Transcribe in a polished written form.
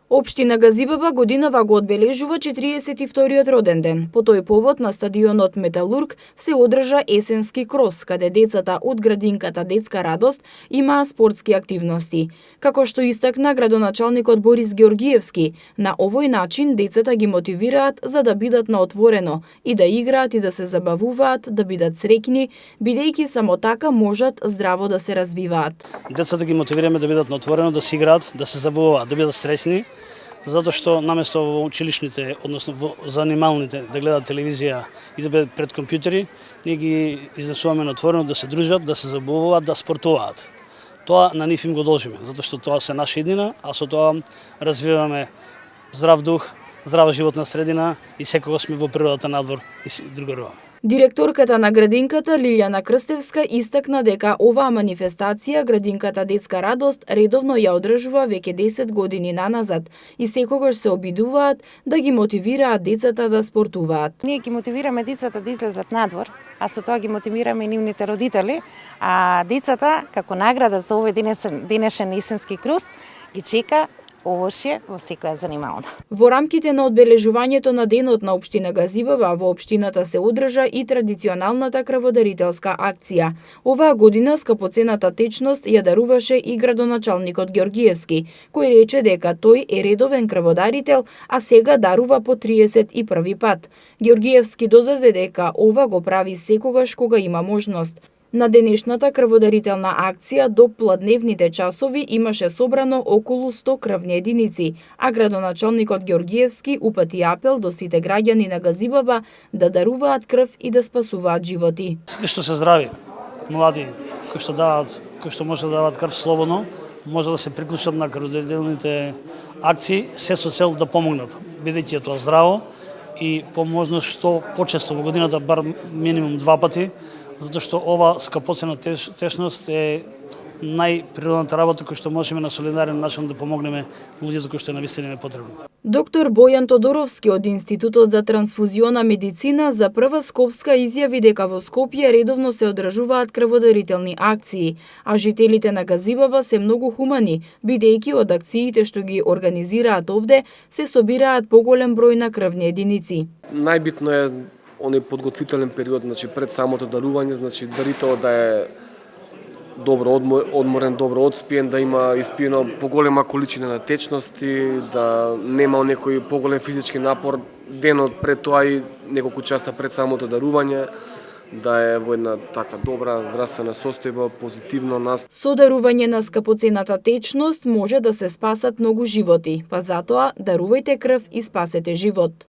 Општина Газибаба годинава го одбележува 42-иот роден ден. По тој повод на стадионот Металург се одржа есенски крос, каде децата од градинката Детска радост имаа спортски активности. Како што истакна градоначалникот Борис Георгиевски, на овој начин децата ги мотивираат за да бидат на отворено и да играат и да се забавуваат, да бидат среќни, бидејќи само така можат здраво да се развиваат. Децата ги мотивираме да бидат на отворено, да се играат, да се забавуваат, да бидат среќни, затоа што наместо во училишните, односно во занималните да гледаат телевизија и да бидат пред компјутери, ние ги изнесуваме на отворено да се дружат, да се забавуваат, да спортуваат. Тоа на нив им го должиме, затоа што тоа се наша иднина, а со тоа развиваме здрав дух, здрава животна средина и секогаш сме во природата надвор и другаруваме. Директорката на градинката Лилјана Крстевска истакна дека оваа манифестација Градинката Детска радост редовно ја одржува веќе 10 години наназад и секогаш се обидуваат да ги мотивираат децата да спортуваат. Ние ги мотивираме децата да излезат надвор, а со тоа ги мотивираме и нивните родители, а децата како награда за овој денешен есенски крос ги чека овошје во секоја занимална. Во рамките на одбележувањето на денот на општина Газибаба во општината се одржа и традиционалната крводарителска акција. Оваа година скапоцената течност ја даруваше и градоначалникот Георгиевски, кој рече дека тој е редовен крводарител, а сега дарува по 31 пат. Георгиевски додаде дека ова го прави секогаш кога има можност. На денешната крводарителна акција до пладневните часови имаше собрано околу 100 крвни единици, а градоначалникот Георгиевски упати апел до сите граѓани на Газибаба да даруваат крв и да спасуваат животи. Сите што се здрави, млади, кои што може да даваат крв слободно, може да се приклучат на крводарителните акции, се со цел да помогнат, бидејќи е тоа здраво и по можност што почесто во годината, бар минимум 2 пати, затоа што ова скапоцена течност е најприродната работа која што можеме на солидарен начин да помогнеме луѓето кои што навистина е потребно. Доктор Бојан Тодоровски од Институтот за трансфузиона медицина за прва Скопска изјави дека во Скопје редовно се одржуваат крводарителни акции, а жителите на Газибаба се многу хумани, бидејќи од акциите што ги организираат овде се собираат поголем број на крвни единици. Најбитно е оној подготвителен период, значи пред самото дарување, значи дарителот да е добро одморен, добро одспиен, да има испиено поголема количина на течности, да нема некој поголем физички напор денот пред тоа и неколку часа пред самото дарување, да е во една така добра здравствена состојба, позитивно настрој. Со дарување на скапоцената течност може да се спасат многу животи, па затоа дарувајте крв и спасете живот.